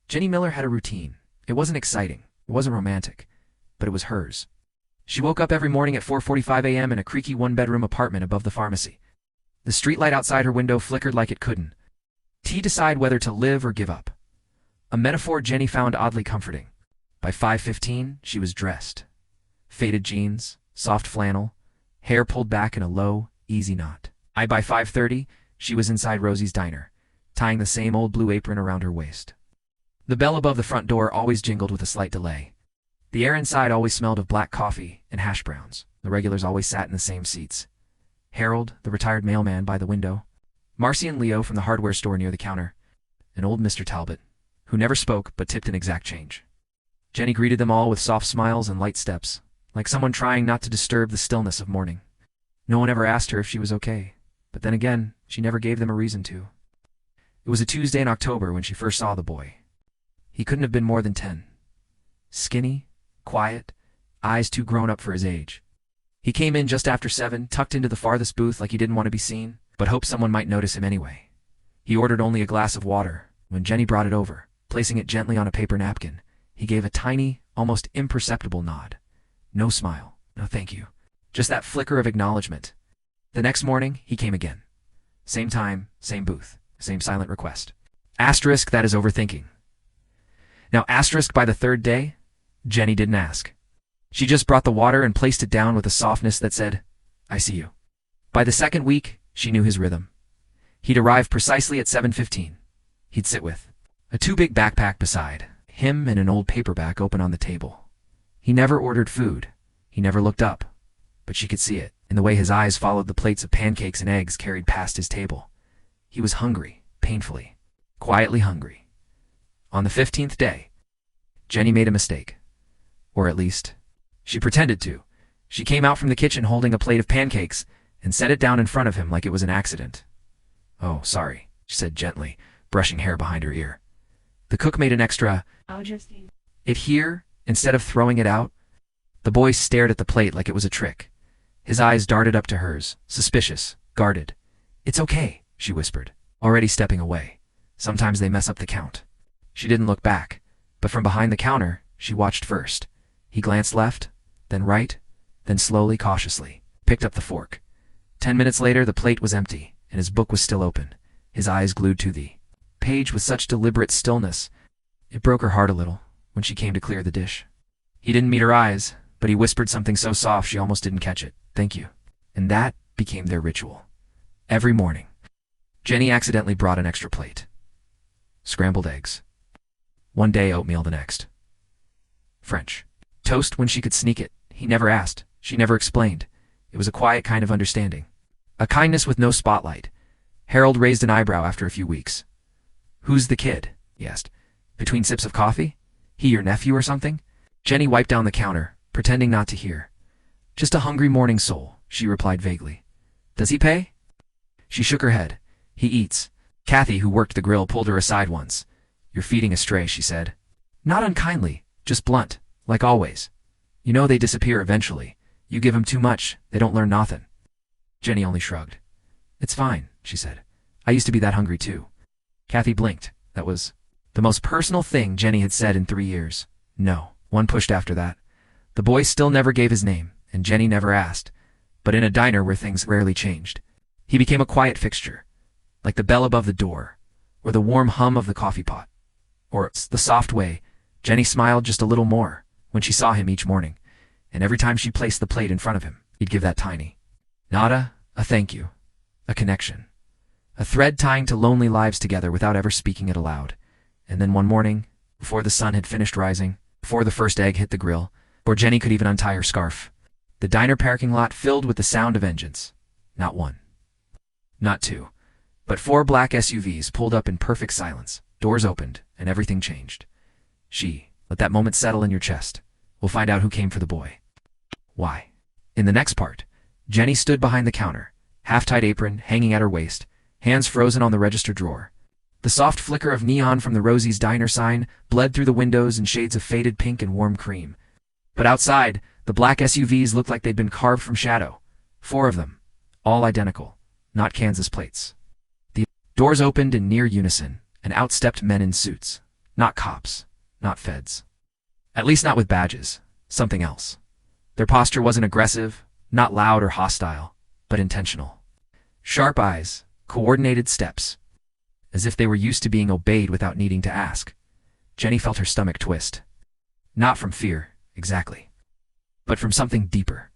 Jenny Miller had a routine. It wasn't exciting, it wasn't romantic, but it was hers. She woke up every morning at 4:45 a.m. in a creaky one-bedroom apartment above the pharmacy. The streetlight outside her window flickered like it couldn't decide whether to live or give up. A metaphor Jenny found oddly comforting. By 5:15, she was dressed. Faded jeans, soft flannel, hair pulled back in a low, easy knot. By 5:30, she was inside Rosie's diner, tying the same old blue apron around her waist. The bell above the front door always jingled with a slight delay. The air inside always smelled of black coffee and hash browns. The regulars always sat in the same seats. Harold, the retired mailman by the window, Marcy and Leo from the hardware store near the counter, and old Mr. Talbot, who never spoke but tipped an exact change. Jenny greeted them all with soft smiles and light steps, like someone trying not to disturb the stillness of morning. No one ever asked her if she was okay, but then again, she never gave them a reason to. It was a Tuesday in October when she first saw the boy. He couldn't have been more than 10. Skinny, quiet, eyes too grown up for his age. He came in just after 7, tucked into the farthest booth like he didn't want to be seen, but hoped someone might notice him anyway. He ordered only a glass of water. When Jenny brought it over, placing it gently on a paper napkin, he gave a tiny, almost imperceptible nod. No smile, no thank you, just that flicker of acknowledgement. The next morning, he came again. Same time, same booth, same silent request. Asterisk, that is overthinking. Now asterisk, by the third day, Jenny didn't ask. She just brought the water and placed it down with a softness that said, I see you. By the second week, she knew his rhythm. He'd arrive precisely at 7:15. He'd sit with a too-big backpack beside him and an old paperback open on the table. He never ordered food. He never looked up. But she could see it in the way his eyes followed the plates of pancakes and eggs carried past his table. He was hungry, painfully, quietly hungry. On the 15th day, Jenny made a mistake. Or at least, she pretended to. She came out from the kitchen holding a plate of pancakes and set it down in front of him like it was an accident. Oh, sorry, she said gently, brushing hair behind her ear. The cook made an extra it here instead of throwing it out. The boy stared at the plate like it was a trick. His eyes darted up to hers, suspicious, guarded. It's okay, she whispered, already stepping away. Sometimes they mess up the count. She didn't look back, but from behind the counter, she watched first. He glanced left, then right, then slowly, cautiously, picked up the fork. 10 minutes later, the plate was empty, and his book was still open, his eyes glued to the page with such deliberate stillness. It broke her heart a little when she came to clear the dish. He didn't meet her eyes, but he whispered something so soft she almost didn't catch it. Thank you. And that became their ritual. Every morning, Jenny accidentally brought an extra plate. Scrambled eggs. One day oatmeal, the next French toast when she could sneak it. He never asked. She never explained. It was a quiet kind of understanding. A kindness with no spotlight. Harold raised an eyebrow after a few weeks. Who's the kid? He asked. Between sips of coffee? He your nephew or something? Jenny wiped down the counter, pretending not to hear. Just a hungry morning soul, she replied vaguely. Does he pay? She shook her head. He eats. Kathy, who worked the grill, pulled her aside once. You're feeding a stray, she said. Not unkindly, just blunt, like always. You know they disappear eventually. You give 'em too much, they don't learn nothin'. Jenny only shrugged. It's fine, she said. I used to be that hungry too. Kathy blinked. That was the most personal thing Jenny had said in 3 years. No, one pushed after that. The boy still never gave his name, and Jenny never asked, but in a diner where things rarely changed. He became a quiet fixture, like the bell above the door, or the warm hum of the coffee pot, or the soft way Jenny smiled just a little more when she saw him each morning, and every time she placed the plate in front of him, he'd give that tiny nada, a thank you, a connection, a thread tying to lonely lives together without ever speaking it aloud. And then one morning, before the sun had finished rising, before the first egg hit the grill, before Jenny could even untie her scarf, the diner parking lot filled with the sound of engines. Not one, not two, but 4 black SUVs pulled up in perfect silence. Doors opened, and everything changed. Let that moment settle in your chest. We'll find out who came for the boy. Why? In the next part, Jenny stood behind the counter, half-tied apron hanging at her waist, hands frozen on the register drawer. The soft flicker of neon from the Rosie's Diner sign bled through the windows in shades of faded pink and warm cream. But outside, the black SUVs looked like they'd been carved from shadow. 4 of them, all identical, not Kansas plates. The doors opened in near unison, and out stepped men in suits. Not cops. Not feds. At least not with badges. Something else. Their posture wasn't aggressive, not loud or hostile, but intentional. Sharp eyes, coordinated steps, as if they were used to being obeyed without needing to ask. Jenny felt her stomach twist. Not from fear, exactly, but from something deeper.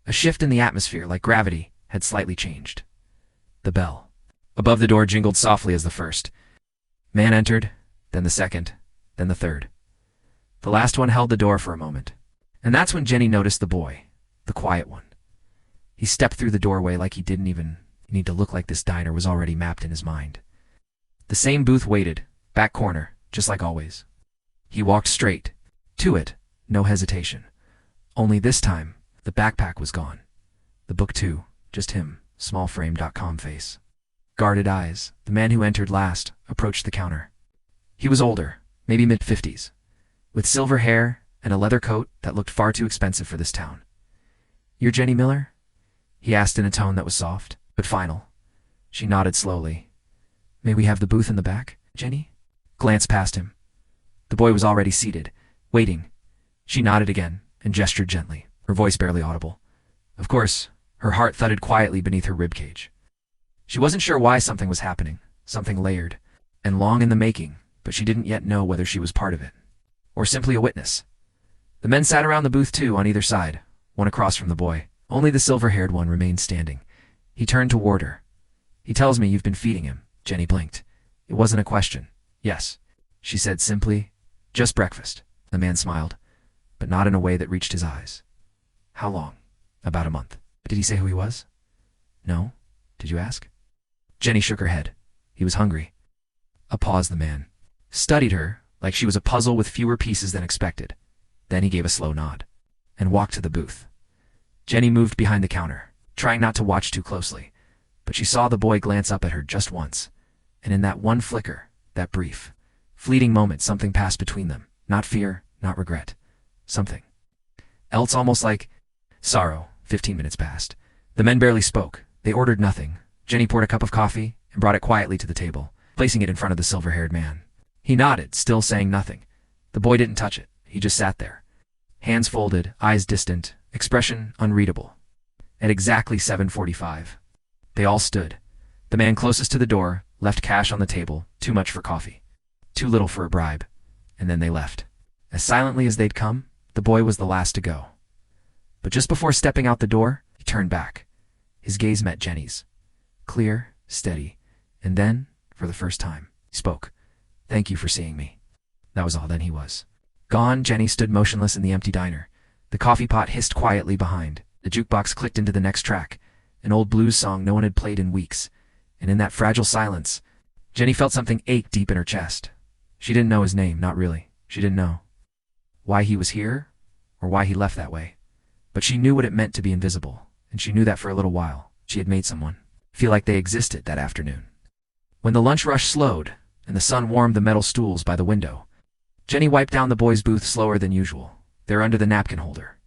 A shift in the atmosphere, like gravity, had slightly changed. The bell above the door jingled softly as the first. Man entered, then the second, then the third. The last one held the door for a moment. And that's when Jenny noticed the boy, the quiet one. He stepped through the doorway like he didn't even need to look like this diner was already mapped in his mind. The same booth waited, back corner, just like always. He walked straight to it, no hesitation. Only this time, the backpack was gone. The book too, just him, smallframe.com face. Guarded eyes, the man who entered last, approached the counter. He was older, maybe mid-50s, with silver hair and a leather coat that looked far too expensive for this town. "You're Jenny Miller?" he asked in a tone that was soft, but final. She nodded slowly. "May we have the booth in the back, Jenny?" Glanced past him. The boy was already seated, waiting. She nodded again and gestured gently, her voice barely audible. Of course, her heart thudded quietly beneath her ribcage. She wasn't sure why something was happening, something layered and long in the making, but she didn't yet know whether she was part of it, or simply a witness. The men sat around the booth too, on either side, one across from the boy. Only the silver-haired one remained standing. He turned toward her. "He tells me you've been feeding him." Jenny blinked. It wasn't a question. "Yes," she said simply. "Just breakfast." The man smiled, but not in a way that reached his eyes. "How long?" "About a month." "Did he say who he was?" "No. Did you ask?" Jenny shook her head. He was hungry. A pause. The man studied her like she was a puzzle with fewer pieces than expected. Then he gave a slow nod and walked to the booth. Jenny moved behind the counter, trying not to watch too closely, but she saw the boy glance up at her just once, and in that one flicker, that brief, fleeting moment, something passed between them. Not fear, not regret. Something else, almost like sorrow. 15 minutes passed. The men barely spoke. They ordered nothing. Jenny poured a cup of coffee and brought it quietly to the table, placing it in front of the silver-haired man. He nodded, still saying nothing. The boy didn't touch it. He just sat there, hands folded, eyes distant, expression unreadable. At exactly 7:45, they all stood. The man closest to the door left cash on the table, too much for coffee, too little for a bribe, and then they left. As silently as they'd come, the boy was the last to go. But just before stepping out the door, he turned back. His gaze met Jenny's. Clear, steady, and then, for the first time, he spoke. "Thank you for seeing me." That was all. Then he was gone. Jenny stood motionless in the empty diner. The coffee pot hissed quietly behind. The jukebox clicked into the next track, an old blues song no one had played in weeks. And in that fragile silence, Jenny felt something ache deep in her chest. She didn't know his name, not really. She didn't know why he was here, or why he left that way. But she knew what it meant to be invisible, and she knew that for a little while, she had made someone feel like they existed that afternoon. When the lunch rush slowed, and the sun warmed the metal stools by the window, Jenny wiped down the boy's booth slower than usual, there under the napkin holder.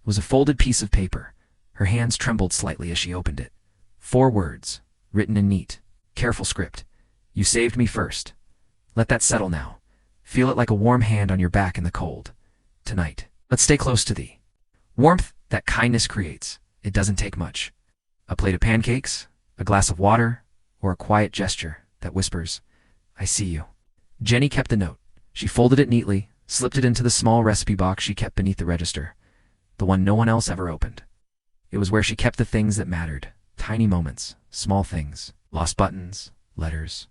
It was a folded piece of paper. Her hands trembled slightly as she opened it. 4 words, written in neat, careful script. "You saved me first. Let that settle now. Feel it like a warm hand on your back in the cold. Tonight, let's stay close to thee. Warmth that kindness creates. It doesn't take much. A plate of pancakes, a glass of water, or a quiet gesture that whispers, 'I see you.'" Jenny kept the note. She folded it neatly, slipped it into the small recipe box she kept beneath the register, the one no one else ever opened. It was where she kept the things that mattered, tiny moments, small things, lost buttons, letters.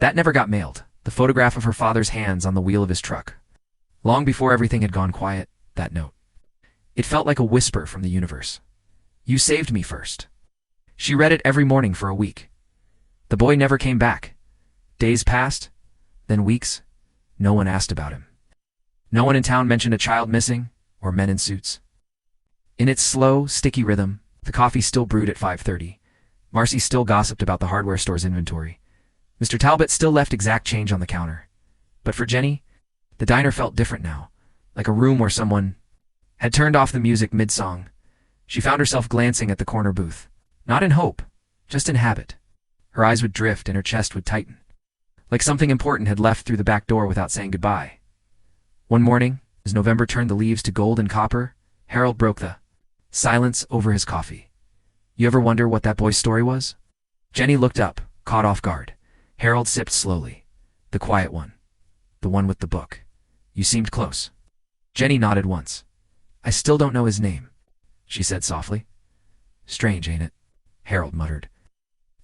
That never got mailed, the photograph of her father's hands on the wheel of his truck. Long before everything had gone quiet, that note. It felt like a whisper from the universe. "You saved me first." She read it every morning for a week. The boy never came back. Days passed, then weeks. No one asked about him. No one in town mentioned a child missing, or men in suits. In its slow, sticky rhythm, the coffee still brewed at 5:30. Marcy still gossiped about the hardware store's inventory. Mr. Talbot still left exact change on the counter. But for Jenny, the diner felt different now, like a room where someone had turned off the music mid-song. She found herself glancing at the corner booth. Not in hope, just in habit. Her eyes would drift and her chest would tighten. like something important had left through the back door without saying goodbye. One morning, as November turned the leaves to gold and copper, Harold broke the silence over his coffee. You ever wonder what that boy's story was? Jenny looked up, caught off guard. Harold sipped slowly. The quiet one. The one with the book. You seemed close. Jenny nodded once. I still don't know his name, she said softly. Strange, ain't it? Harold muttered.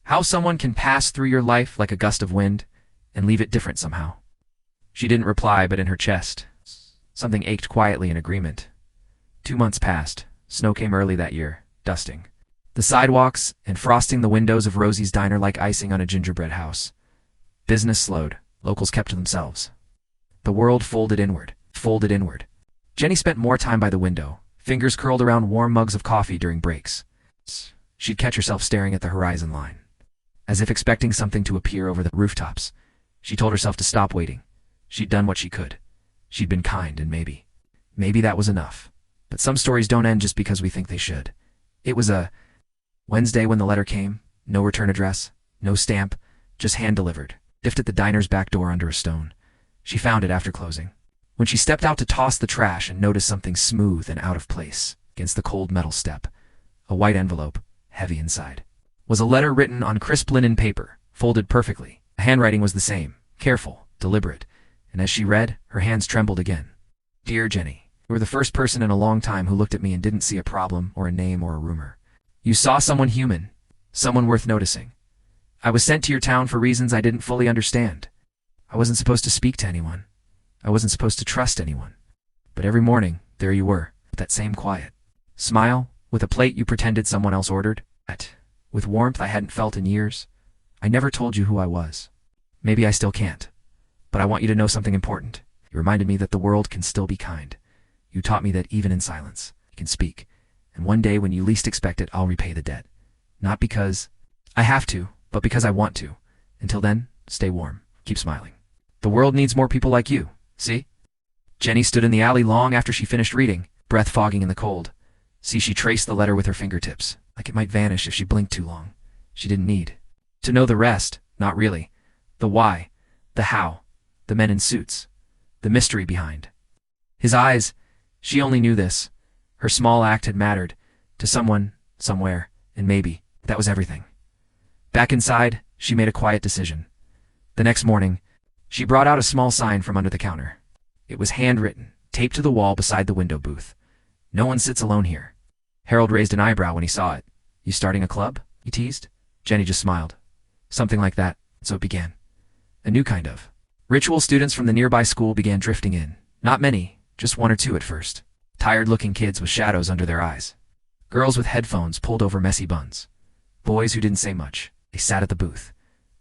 How someone can pass through your life like a gust of wind and leave it different somehow. She didn't reply, but in her chest, something ached quietly in agreement. 2 months passed. Snow came early that year, dusting the sidewalks and frosting the windows of Rosie's diner like icing on a gingerbread house. Business slowed. Locals kept to themselves. The world folded inward, folded inward. Jenny spent more time by the window, fingers curled around warm mugs of coffee during breaks. She'd catch herself staring at the horizon line, as if expecting something to appear over the rooftops. She told herself to stop waiting. She'd done what she could. She'd been kind, and maybe that was enough. But some stories don't end just because we think they should. It was a Wednesday when the letter came. No return address, no stamp, just hand-delivered. Lifted at the diner's back door under a stone. She found it after closing. When she stepped out to toss the trash and noticed something smooth and out of place against the cold metal step, a white envelope, heavy inside, was a letter written on crisp linen paper, folded perfectly. The handwriting was the same, careful, deliberate, and as she read, her hands trembled again. Dear Jenny, you were the first person in a long time who looked at me and didn't see a problem or a name or a rumor. You saw someone human, someone worth noticing. I was sent to your town for reasons I didn't fully understand. I wasn't supposed to speak to anyone. I wasn't supposed to trust anyone. But every morning, there you were, with that same quiet smile, with a plate you pretended someone else ordered, with warmth I hadn't felt in years. I never told you who I was. Maybe I still can't. But I want you to know something important. You reminded me that the world can still be kind. You taught me that even in silence, you can speak. And one day when you least expect it, I'll repay the debt. Not because I have to, but because I want to. Until then, stay warm. Keep smiling. The world needs more people like you, see? Jenny stood in the alley long after she finished reading, breath fogging in the cold. See, she traced the letter with her fingertips, like it might vanish if she blinked too long. She didn't need to know the rest, not really. The why, the how, the men in suits, the mystery behind. His eyes, she only knew this. Her small act had mattered to someone, somewhere, and maybe that was everything. Back inside, she made a quiet decision. The next morning, she brought out a small sign from under the counter. It was handwritten, taped to the wall beside the window booth. No one sits alone here. Harold raised an eyebrow when he saw it. You starting a club? He teased. Jenny just smiled. Something like that, so it began. A new kind of ritual. Students from the nearby school began drifting in. Not many, just 1 or 2 at first. Tired-looking kids with shadows under their eyes. Girls with headphones pulled over messy buns. Boys who didn't say much. They sat at the booth.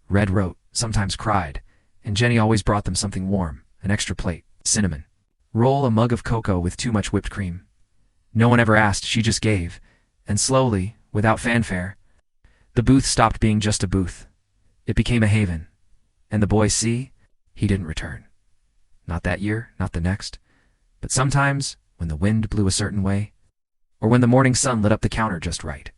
Red wrote, sometimes cried, and Jenny always brought them something warm, an extra plate, cinnamon roll, a mug of cocoa with too much whipped cream. No one ever asked, she just gave, and slowly, without fanfare, the booth stopped being just a booth. It became a haven. And the boy, see, he didn't return. Not that year, not the next, but sometimes, when the wind blew a certain way, or when the morning sun lit up the counter just right.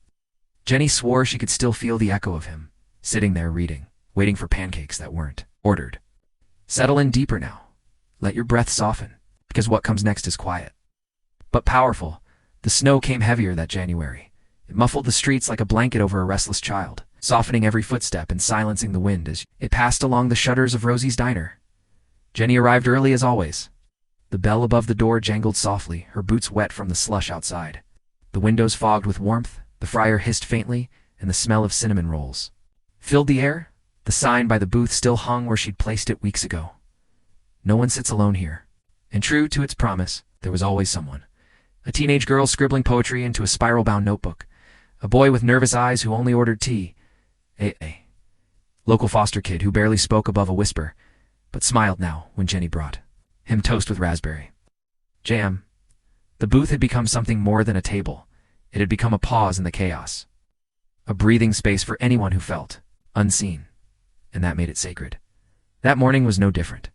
Jenny swore she could still feel the echo of him, sitting there reading, waiting for pancakes that weren't ordered. Settle in deeper now. Let your breath soften, because what comes next is quiet. But powerful. The snow came heavier that January. It muffled the streets like a blanket over a restless child, softening every footstep and silencing the wind as it passed along the shutters of Rosie's diner. Jenny arrived early as always. The bell above the door jangled softly, her boots wet from the slush outside. The windows fogged with warmth, the fryer hissed faintly, and the smell of cinnamon rolls filled the air. The sign by the booth still hung where she'd placed it weeks ago. No one sits alone here. And true to its promise, there was always someone. A teenage girl scribbling poetry into a spiral-bound notebook. A boy with nervous eyes who only ordered tea. A local foster kid who barely spoke above a whisper, but smiled now when Jenny brought him toast with raspberry jam. The booth had become something more than a table. It had become a pause in the chaos. A breathing space for anyone who felt unseen. And that made it sacred. That morning was no different.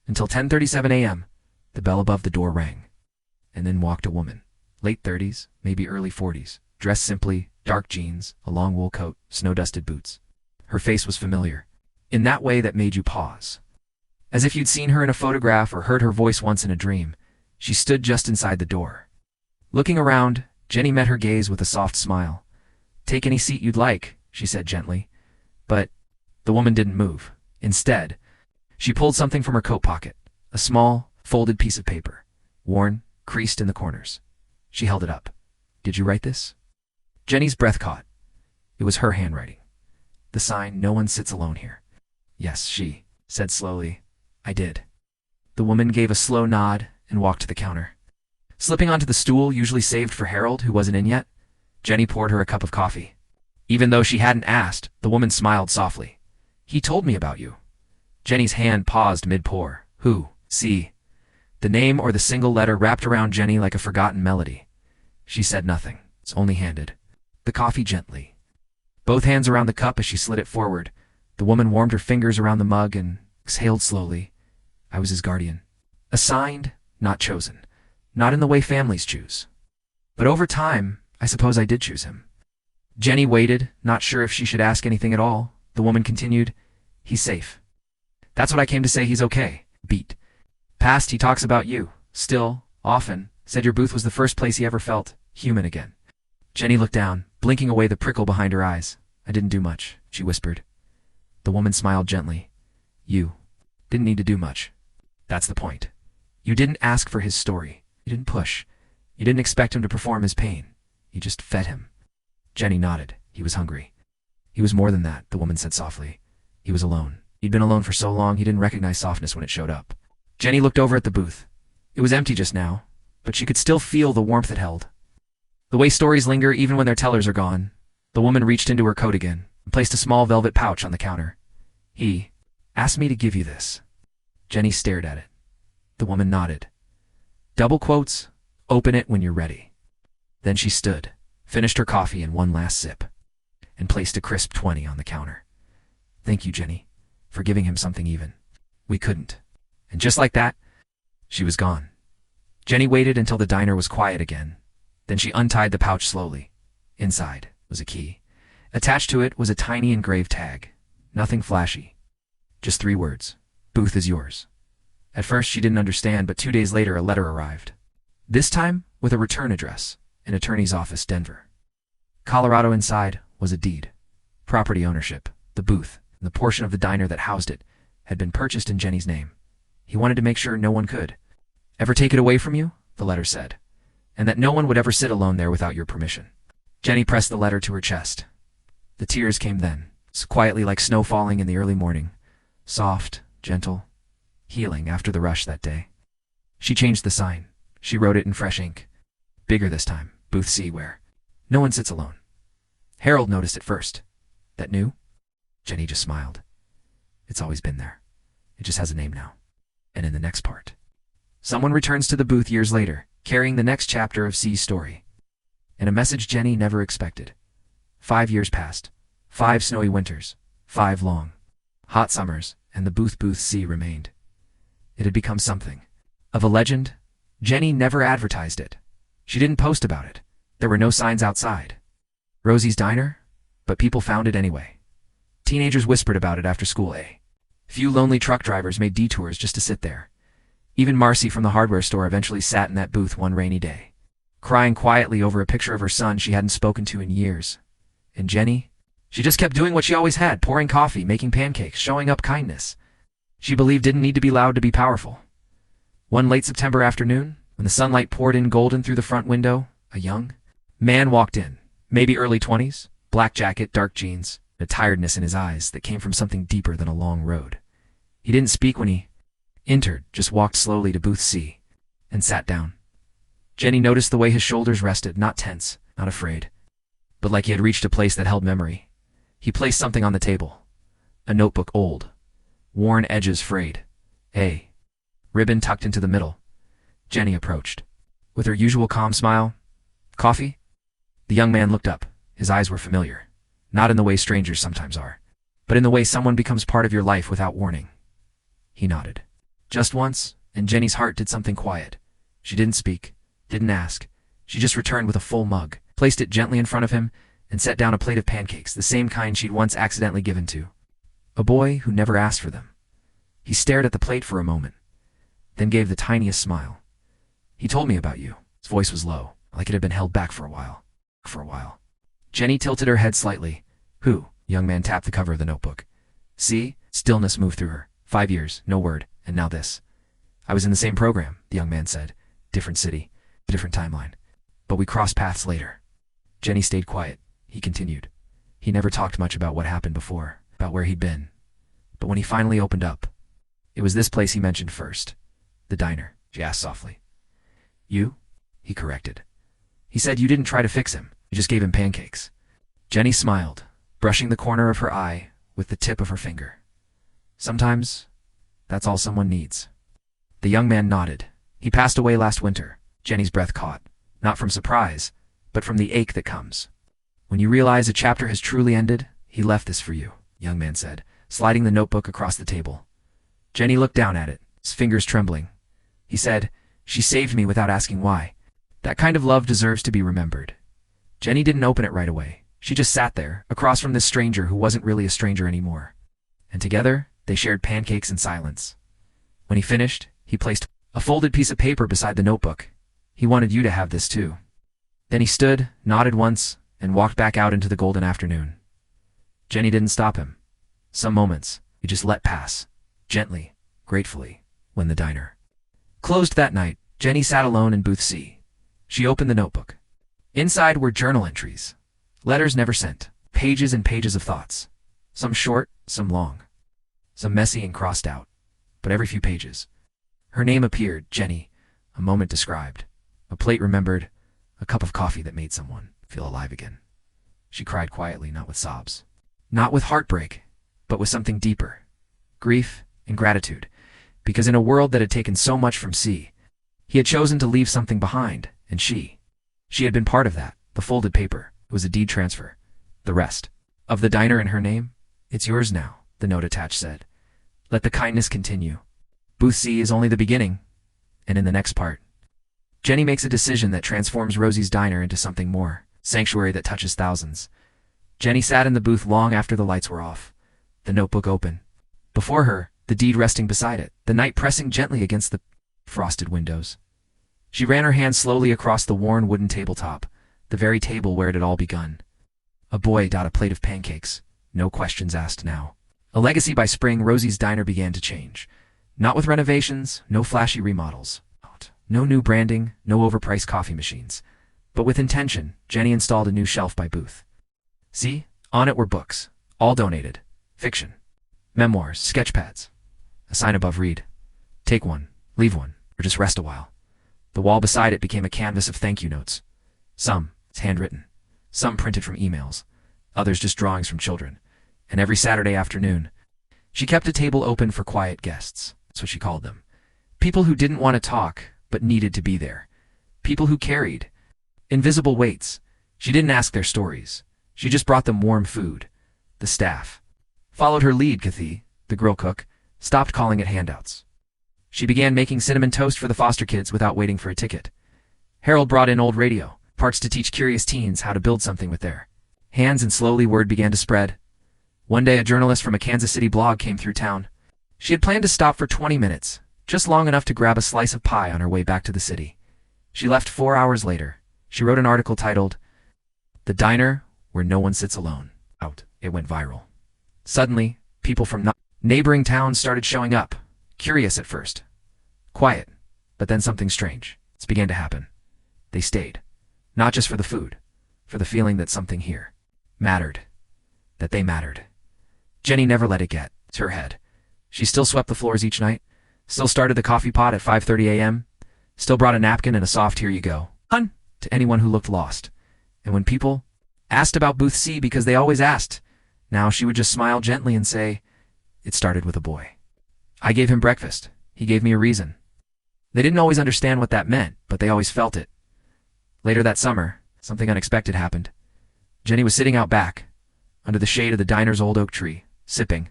Until 10:37 a.m., the bell above the door rang. And then walked a woman. Late 30s, maybe early 40s. Dressed simply, dark jeans, a long wool coat, snow-dusted boots. Her face was familiar. in that way that made you pause. As if you'd seen her in a photograph or heard her voice once in a dream, she stood just inside the door. Looking around, Jenny met her gaze with a soft smile. "Take any seat you'd like," she said gently. But the woman didn't move. Instead, she pulled something from her coat pocket, a small, folded piece of paper, worn, creased in the corners. She held it up. "Did you write this?" Jenny's breath caught. It was her handwriting. The sign, "No one sits alone here." "Yes," she said slowly. "I did." The woman gave a slow nod and walked to the counter. Slipping onto the stool usually saved for Harold, who wasn't in yet, Jenny poured her a cup of coffee. Even though she hadn't asked, the woman smiled softly. "He told me about you." Jenny's hand paused mid-pour. "Who?" "See." The name or the single letter wrapped around Jenny like a forgotten melody. She said nothing, only handed the coffee gently. Both hands around the cup as she slid it forward, the woman warmed her fingers around the mug and exhaled slowly. "I was his guardian. Assigned, not chosen. Not in the way families choose. But over time, I suppose I did choose him." Jenny waited, not sure if she should ask anything at all. The woman continued, "He's safe. That's what I came to say. He's okay." Beat. "Past, he talks about you. Still, often, said your booth was the first place he ever felt human again." Jenny looked down, blinking away the prickle behind her eyes. "I didn't do much," she whispered. The woman smiled gently. "You didn't need to do much. That's the point. You didn't ask for his story. You didn't push. You didn't expect him to perform his pain. You just fed him." Jenny nodded. "He was hungry." "He was more than that," the woman said softly. "He was alone. He'd been alone for so long he didn't recognize softness when it showed up." Jenny looked over at the booth. It was empty just now, but she could still feel the warmth it held. The way stories linger even when their tellers are gone. The woman reached into her coat again and placed a small velvet pouch on the counter. "He asked me to give you this." Jenny stared at it. The woman nodded. "Double quotes, open it when you're ready." Then she stood, finished her coffee in one last sip, and placed a crisp 20 on the counter. "Thank you, Jenny, for giving him something even. We couldn't." And just like that, she was gone. Jenny waited until the diner was quiet again. Then she untied the pouch slowly. Inside was a key. Attached to it was a tiny engraved tag. Nothing flashy. Just 3 words. "Booth is yours." At first she didn't understand, but 2 days later a letter arrived. This time with a return address, an attorney's office, Denver, Colorado. Inside was a deed. Property ownership, the booth, and the portion of the diner that housed it, had been purchased in Jenny's name. He wanted to make sure no one could ever take it away from you, the letter said, and that no one would ever sit alone there without your permission. Jenny pressed the letter to her chest. The tears came then, quietly like snow falling in the early morning, soft, gentle, healing after the rush that day. She changed the sign. She wrote it in fresh ink. Bigger this time, Booth C, where no one sits alone. Harold noticed it first. "That new?" Jenny just smiled. "It's always been there. It just has a name now." And in the next part, someone returns to the booth years later, carrying the next chapter of C's story. And a message Jenny never expected. 5 years passed. 5 snowy winters. 5 long, hot summers, and the Booth C remained. It had become something of a legend. Jenny never advertised it. She didn't post about it. There were no signs outside Rosie's diner, but people found it anyway. Teenagers whispered about it after school. Few lonely truck drivers made detours just to sit there. Even Marcy from the hardware store eventually sat in that booth one rainy day, crying quietly over a picture of her son she hadn't spoken to in years. And Jenny? She just kept doing what she always had, pouring coffee, making pancakes, showing up kindness. She believed didn't need to be loud to be powerful. One late September afternoon, when the sunlight poured in golden through the front window, a young man walked in, maybe early 20s, black jacket, dark jeans, a tiredness in his eyes that came from something deeper than a long road. He didn't speak when he entered, just walked slowly to Booth C and sat down. Jenny noticed the way his shoulders rested, not tense, not afraid, but like he had reached a place that held memory. He placed something on the table. A notebook, old, worn edges frayed, a ribbon tucked into the middle. Jenny approached. With her usual calm smile, "Coffee?" The young man looked up. His eyes were familiar. Not in the way strangers sometimes are, but in the way someone becomes part of your life without warning. He nodded. Just once, and Jenny's heart did something quiet. She didn't speak, didn't ask. She just returned with a full mug, placed it gently in front of him, and set down a plate of pancakes, the same kind she'd once accidentally given to. A boy who never asked for them. He stared at the plate for a moment, then gave the tiniest smile. He told me about you. His voice was low, like it had been held back for a while. Jenny tilted her head slightly. Who? The young man tapped the cover of the notebook. See? Stillness moved through her. 5 years, no word, and now this. I was in the same program, the young man said. Different city, different timeline. But we crossed paths later. Jenny stayed quiet. He continued. He never talked much about what happened before, about where he'd been. But when he finally opened up, it was this place he mentioned first. The diner, she asked softly. You? He corrected. He said you didn't try to fix him. You just gave him pancakes. Jenny smiled, brushing the corner of her eye with the tip of her finger. Sometimes, that's all someone needs. The young man nodded. He passed away last winter. Jenny's breath caught, not from surprise, but from the ache that comes. When you realize a chapter has truly ended, he left this for you, the young man said, sliding the notebook across the table. Jenny looked down at it, his fingers trembling. He said, she saved me without asking why. That kind of love deserves to be remembered. Jenny didn't open it right away. She just sat there, across from this stranger who wasn't really a stranger anymore. And together, they shared pancakes in silence. When he finished, he placed a folded piece of paper beside the notebook. He wanted you to have this too. Then he stood, nodded once, and walked back out into the golden afternoon. Jenny didn't stop him. Some moments, he just let pass, gently, gratefully, when the diner closed that night. Jenny sat alone in booth C. She opened the notebook. Inside were journal entries, letters never sent, pages and pages of thoughts, some short, some long, some messy and crossed out, but every few pages. Her name appeared, Jenny, a moment described, a plate remembered, a cup of coffee that made someone feel alive again. She cried quietly, not with sobs, not with heartbreak, but with something deeper, grief and gratitude, because in a world that had taken so much from C, he had chosen to leave something behind, and she had been part of that. The folded paper, it was a deed transfer. The rest of the diner in her name, it's yours now, the note attached said. Let the kindness continue. Booth C is only the beginning, and in the next part, Jenny makes a decision that transforms Rosie's diner into something more, sanctuary that touches thousands. Jenny sat in the booth long after the lights were off, the notebook open. Before her, the deed resting beside it, the night pressing gently against the frosted windows. She ran her hand slowly across the worn wooden tabletop, the very table where it had all begun. A boy got a plate of pancakes, no questions asked now. A legacy. By spring, Rosie's diner began to change. Not with renovations, no flashy remodels, no new branding, no overpriced coffee machines. But with intention, Jenny installed a new shelf by booth. See, on it were books, all donated, fiction, memoirs, sketchpads. A sign above read, take one, leave one, or just rest a while. The wall beside it became a canvas of thank you notes. Some handwritten, some printed from emails, others just drawings from children. And every Saturday afternoon, she kept a table open for quiet guests. That's what she called them. People who didn't want to talk, but needed to be there. People who carried invisible weights. She didn't ask their stories. She just brought them warm food. The staff followed her lead. Kathy, the grill cook, stopped calling it handouts. She began making cinnamon toast for the foster kids without waiting for a ticket. Harold brought in old radio, parts to teach curious teens how to build something with their hands, and slowly word began to spread. One day a journalist from a Kansas City blog came through town. She had planned to stop for 20 minutes, just long enough to grab a slice of pie on her way back to the city. She left 4 hours later. She wrote an article titled, "The Diner Where No One Sits Alone." It went viral. Suddenly, people from neighboring towns started showing up, curious at first. Quiet, but then something strange began to happen. They stayed, not just for the food, for the feeling that something here mattered, that they mattered. Jenny never let it get to her head. She still swept the floors each night, still started the coffee pot at 5:30 a.m., still brought a napkin and a soft "here you go, hun," to anyone who looked lost. And when people asked about Booth C, because they always asked, now she would just smile gently and say, "It started with a boy. I gave him breakfast. He gave me a reason." They didn't always understand what that meant, but they always felt it. Later that summer, something unexpected happened. Jenny was sitting out back, under the shade of the diner's old oak tree, sipping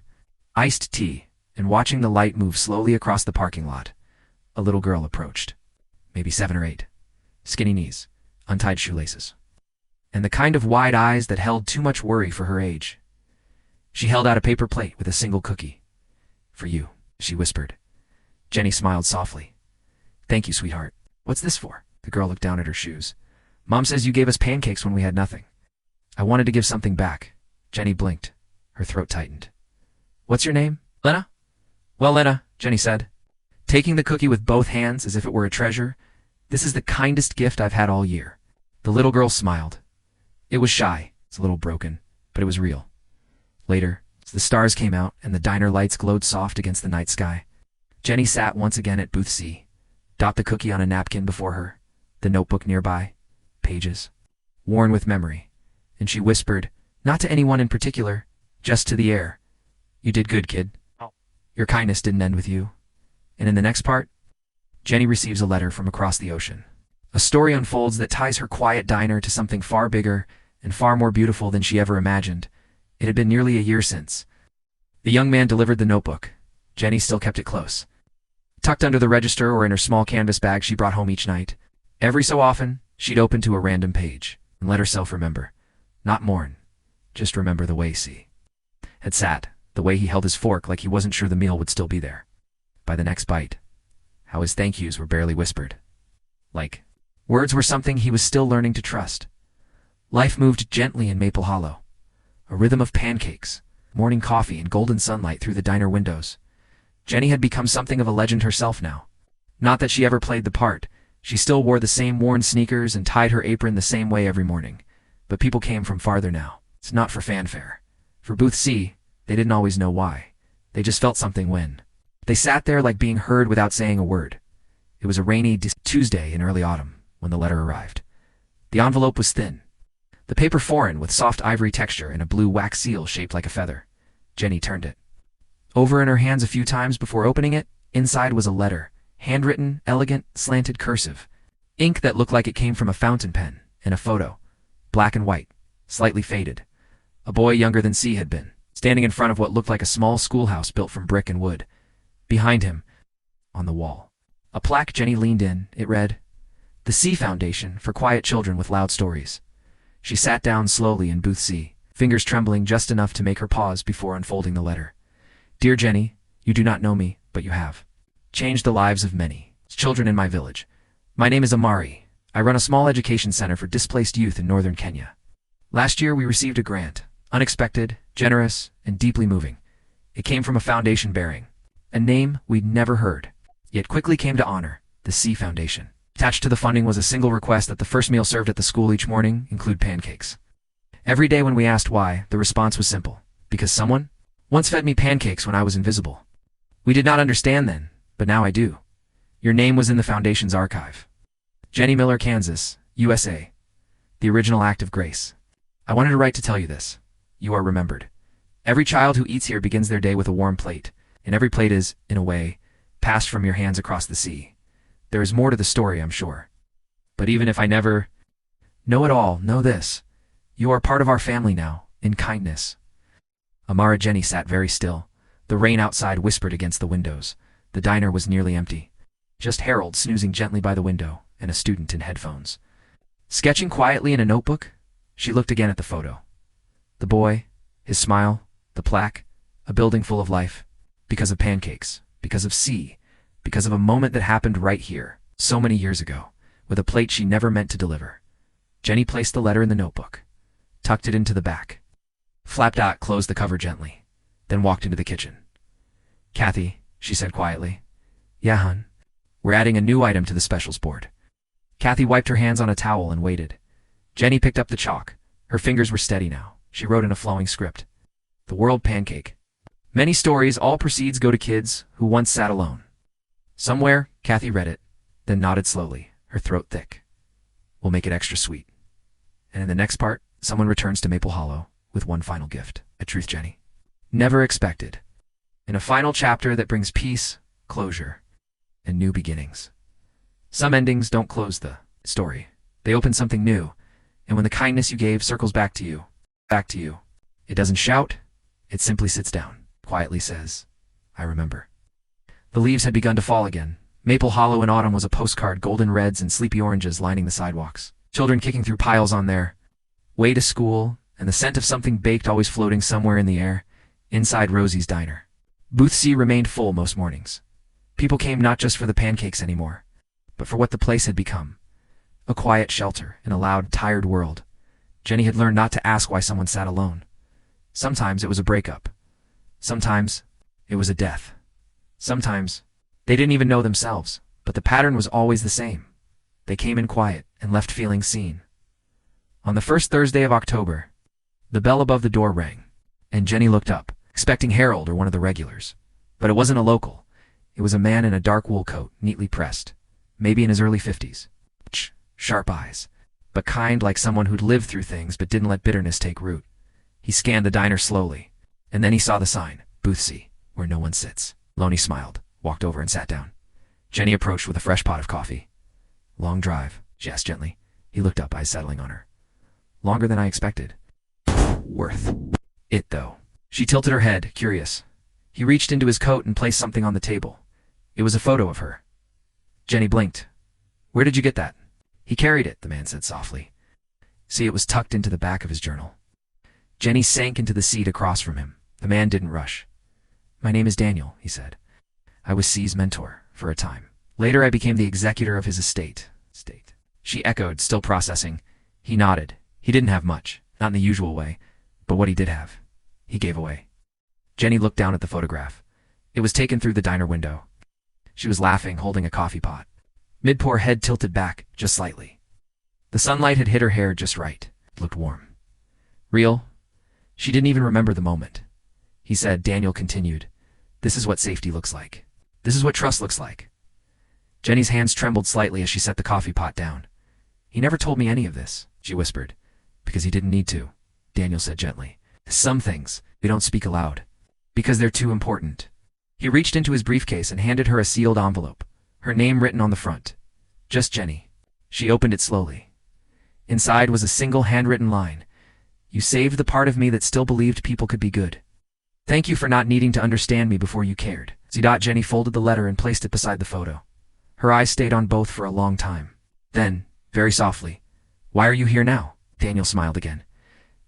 iced tea and watching the light move slowly across the parking lot. A little girl approached, maybe 7 or 8, skinny knees, untied shoelaces, and the kind of wide eyes that held too much worry for her age. She held out a paper plate with a single cookie. "For you," she whispered. Jenny smiled softly. "Thank you, sweetheart." "What's this for?" The girl looked down at her shoes. "Mom says you gave us pancakes when we had nothing." "I wanted to give something back." Jenny blinked. Her throat tightened. "What's your name?" "Lena." "Well, Lena," Jenny said, taking the cookie with both hands as if it were a treasure, "this is the kindest gift I've had all year." The little girl smiled. It was shy, it's a little broken, but it was real. Later, the stars came out and the diner lights glowed soft against the night sky. Jenny sat once again at booth C, dot the cookie on a napkin before her, the notebook nearby, pages, worn with memory, and she whispered, not to anyone in particular, just to the air, "You did good, kid. Your kindness didn't end with you." And in the next part, Jenny receives a letter from across the ocean. A story unfolds that ties her quiet diner to something far bigger and far more beautiful than she ever imagined. It had been nearly a year since. The young man delivered the notebook. Jenny still kept it close, tucked under the register or in her small canvas bag she brought home each night. Every so often, she'd open to a random page and let herself remember. Not mourn, just remember the way C had sat, the way he held his fork like he wasn't sure the meal would still be there. By the next bite, how his thank yous were barely whispered. Like, words were something he was still learning to trust. Life moved gently in Maple Hollow. A rhythm of pancakes, morning coffee, and golden sunlight through the diner windows. Jenny had become something of a legend herself now. Not that she ever played the part. She still wore the same worn sneakers and tied her apron the same way every morning. But people came from farther now. It's not for fanfare. For Booth C, they didn't always know why. They just felt something when. They sat there like being heard without saying a word. It was a rainy Tuesday in early autumn when the letter arrived. The envelope was thin, the paper foreign with soft ivory texture and a blue wax seal shaped like a feather. Jenny turned it over in her hands a few times before opening it. Inside was a letter, handwritten, elegant, slanted cursive, ink that looked like it came from a fountain pen, and a photo, black and white, slightly faded. A boy younger than C had been, standing in front of what looked like a small schoolhouse built from brick and wood. Behind him, on the wall, a plaque. Jenny leaned in. It read, "The C Foundation for Quiet Children with Loud Stories." She sat down slowly in booth C, fingers trembling just enough to make her pause before unfolding the letter. "Dear Jenny, you do not know me, but you have changed the lives of many children in my village. My name is Amari. I run a small education center for displaced youth in northern Kenya. Last year we received a grant, unexpected, generous, and deeply moving. It came from a foundation bearing a name we'd never heard, yet quickly came to honor, the C Foundation. Attached to the funding was a single request that the first meal served at the school each morning include pancakes. Every day when we asked why, the response was simple: because someone once fed me pancakes when I was invisible. We did not understand then, but now I do. Your name was in the Foundation's archive. Jenny Miller, Kansas, USA. The original act of grace. I wanted to write to tell you this. You are remembered. Every child who eats here begins their day with a warm plate, and every plate is, in a way, passed from your hands across the sea. There is more to the story, I'm sure. But even if I never know it all, know this. You are part of our family now, in kindness." Amara. Jenny sat very still. The rain outside whispered against the windows. The diner was nearly empty. Just Harold snoozing gently by the window, and a student in headphones. Sketching quietly in a notebook, she looked again at the photo. The boy, his smile, the plaque, a building full of life. Because of pancakes, because of C, because of a moment that happened right here, so many years ago, with a plate she never meant to deliver. Jenny placed the letter in the notebook, tucked it into the back, closed the cover gently, then walked into the kitchen. "Kathy," she said quietly. "Yeah, hun. We're adding a new item to the specials board." Kathy wiped her hands on a towel and waited. Jenny picked up the chalk. Her fingers were steady now. She wrote in a flowing script. "The World Pancake. Many stories, all proceeds go to kids who once sat alone." Somewhere, Kathy read it, then nodded slowly, her throat thick. "We'll make it extra sweet." And in the next part, someone returns to Maple Hollow with one final gift, a truth Jenny never expected. In a final chapter that brings peace, closure, and new beginnings. Some endings don't close the story. They open something new, and when the kindness you gave circles back to you, it doesn't shout, it simply sits down. Quietly says, "I remember." The leaves had begun to fall again. Maple Hollow in autumn was a postcard, golden reds and sleepy oranges lining the sidewalks. Children kicking through piles on their way to school, and the scent of something baked always floating somewhere in the air. Inside Rosie's diner. Booth C remained full most mornings. People came not just for the pancakes anymore, but for what the place had become. A quiet shelter in a loud, tired world. Jenny had learned not to ask why someone sat alone. Sometimes it was a breakup. Sometimes it was a death. Sometimes they didn't even know themselves, but the pattern was always the same. They came in quiet and left feeling seen. On the first Thursday of October, the bell above the door rang, and Jenny looked up, expecting Harold or one of the regulars. But it wasn't a local. It was a man in a dark wool coat, neatly pressed, maybe in his early 50s. Sharp eyes, but kind, like someone who'd lived through things but didn't let bitterness take root. He scanned the diner slowly, and then he saw the sign, Booth C, where no one sits. Loney smiled, walked over and sat down. Jenny approached with a fresh pot of coffee. Long drive, she asked gently. He looked up, eyes settling on her. Longer than I expected. Worth it, though. She tilted her head, curious. He reached into his coat and placed something on the table. It was a photo of her. Jenny blinked. Where did you get that? He carried it, the man said softly. See, it was tucked into the back of his journal. Jenny sank into the seat across from him. The man didn't rush. My name is Daniel, he said. I was C's mentor, for a time. Later I became the executor of his estate. She echoed, still processing. He nodded. He didn't have much, not in the usual way, but what he did have, he gave away. Jenny looked down at the photograph. It was taken through the diner window. She was laughing, holding a coffee pot. Mid-pour head tilted back, just slightly. The sunlight had hit her hair just right. It looked warm. Real? She didn't even remember the moment. He said. Daniel continued. This is what safety looks like. This is what trust looks like. Jenny's hands trembled slightly as she set the coffee pot down. He never told me any of this, she whispered. Because he didn't need to, Daniel said gently. Some things, we don't speak aloud. Because they're too important. He reached into his briefcase and handed her a sealed envelope, her name written on the front. Just Jenny. She opened it slowly. Inside was a single handwritten line. You saved the part of me that still believed people could be good. Thank you for not needing to understand me before you cared. Jenny folded the letter and placed it beside the photo. Her eyes stayed on both for a long time. Then, very softly, why are you here now? Daniel smiled again.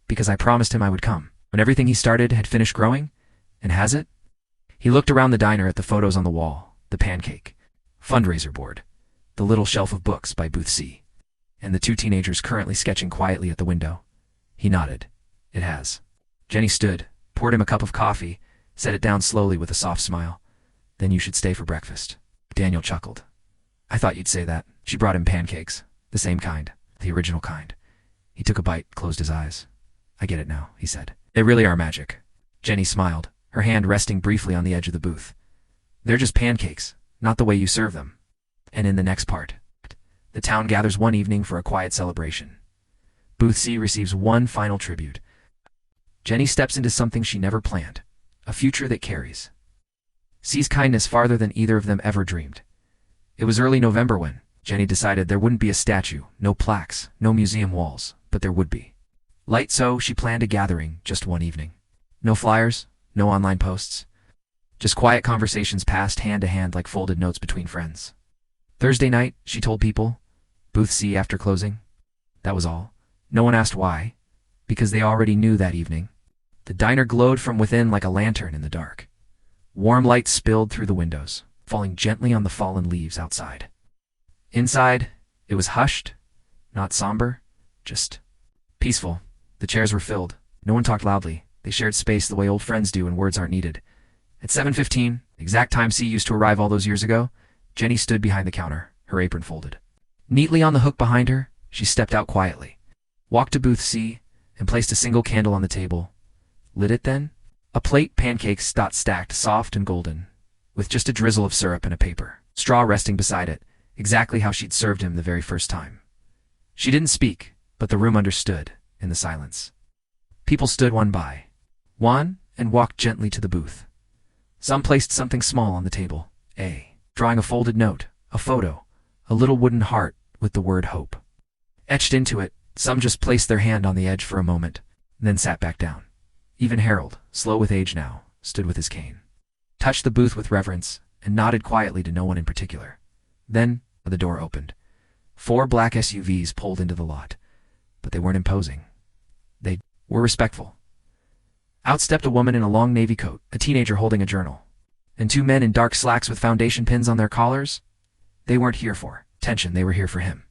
Because I promised him I would come, when everything he started had finished growing. And has it? He looked around the diner at the photos on the wall, the pancake, fundraiser board, the little shelf of books by Booth C, and the two teenagers currently sketching quietly at the window. He nodded. It has. Jenny stood, poured him a cup of coffee, set it down slowly with a soft smile. Then you should stay for breakfast. Daniel chuckled. I thought you'd say that. She brought him pancakes, the same kind, the original kind. He took a bite, closed his eyes. I get it now, he said. They really are magic. Jenny smiled, her hand resting briefly on the edge of the booth. They're just pancakes, not the way you serve them. And in the next part, the town gathers one evening for a quiet celebration. Booth C receives one final tribute. Jenny steps into something she never planned, a future that carries. Sees kindness farther than either of them ever dreamed. It was early November when Jenny decided there wouldn't be a statue, no plaques, no museum walls, but there would be. Light so, she planned a gathering just one evening. No flyers, no online posts. Just quiet conversations passed hand to hand like folded notes between friends. Thursday night, she told people. Booth C after closing. That was all. No one asked why. Because they already knew that evening. The diner glowed from within like a lantern in the dark. Warm light spilled through the windows, falling gently on the fallen leaves outside. Inside, it was hushed, not somber, just peaceful. The chairs were filled. No one talked loudly. They shared space the way old friends do when words aren't needed. At 7:15, the exact time C used to arrive all those years ago, Jenny stood behind the counter, her apron folded. Neatly on the hook behind her, she stepped out quietly, walked to Booth C, and placed a single candle on the table. Lit it then? A plate, pancakes stacked soft and golden, with just a drizzle of syrup and a paper straw resting beside it, exactly how she'd served him the very first time. She didn't speak, but the room understood, in the silence. People stood one by one and walked gently to the booth. Some placed something small on the table, drawing a folded note, a photo, a little wooden heart with the word hope etched into it. Some just placed their hand on the edge for a moment, then sat back down. Even Harold, slow with age now, stood with his cane, touched the booth with reverence, and nodded quietly to no one in particular. Then, the door opened. 4 black SUVs pulled into the lot, but they weren't imposing. They were respectful. Out stepped a woman in a long navy coat, a teenager holding a journal. And two men in dark slacks with foundation pins on their collars? They weren't here for tension, they were here for him.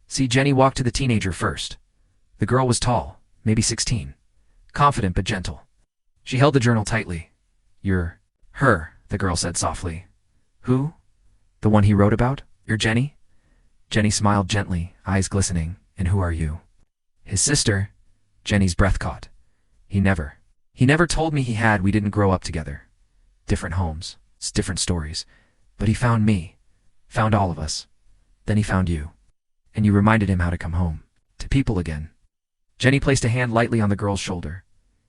See, Jenny walked to the teenager first. The girl was tall, maybe 16. Confident but gentle. She held the journal tightly. "You're her," the girl said softly. "Who? The one he wrote about? You're Jenny?" Jenny smiled gently, eyes glistening. "And who are you?" "His sister." Jenny's breath caught. He never told me he had. We didn't grow up together. Different homes, different stories. But he found me. Found all of us. Then he found you. And you reminded him how to come home. To people again." Jenny placed a hand lightly on the girl's shoulder.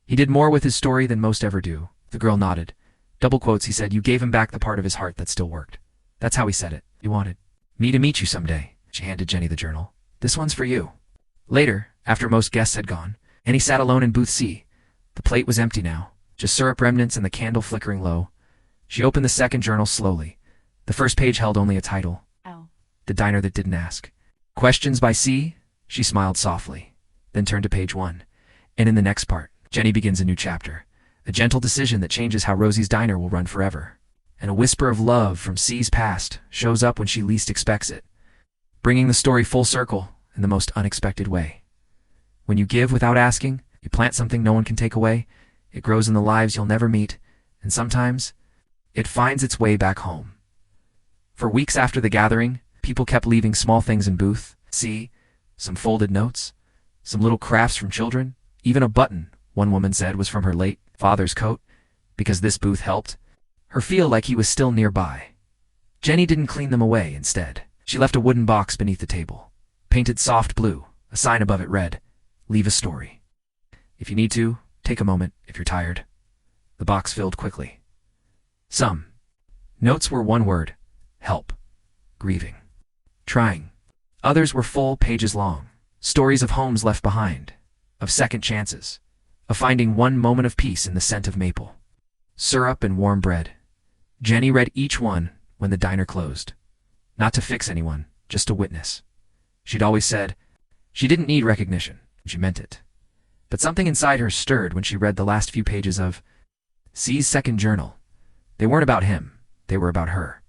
"He did more with his story than most ever do." The girl nodded. Double quotes, he said, "You gave him back the part of his heart that still worked." That's how he said it. He wanted me to meet you someday. She handed Jenny the journal. "This one's for you." Later, after most guests had gone, and he sat alone in booth C. The plate was empty now, just syrup remnants and the candle flickering low. She opened the second journal slowly. The first page held only a title. Oh. The Diner That Didn't Ask. "Questions by C?" She smiled softly, then turned to page 1. And in the next part, Jenny begins a new chapter. A gentle decision that changes how Rosie's diner will run forever. And a whisper of love from C's past shows up when she least expects it, bringing the story full circle in the most unexpected way. When you give without asking, you plant something no one can take away. It grows in the lives you'll never meet, and sometimes it finds its way back home. For weeks after the gathering, people kept leaving small things in booth C, some folded notes, some little crafts from children, even a button, one woman said, was from her late father's coat, because this booth helped her feel like he was still nearby. Jenny didn't clean them away. Instead, she left a wooden box beneath the table, painted soft blue. A sign above it read, "Leave a story. If you need to, take a moment if you're tired." The box filled quickly. Some notes were one word: help, grieving, trying. Others were full pages long, stories of homes left behind, of second chances, of finding one moment of peace in the scent of maple, syrup, and warm bread. Jenny read each one when the diner closed. Not to fix anyone, just to witness. She'd always said she didn't need recognition, and she meant it. But something inside her stirred when she read the last few pages of C's second journal. They weren't about him, they were about her.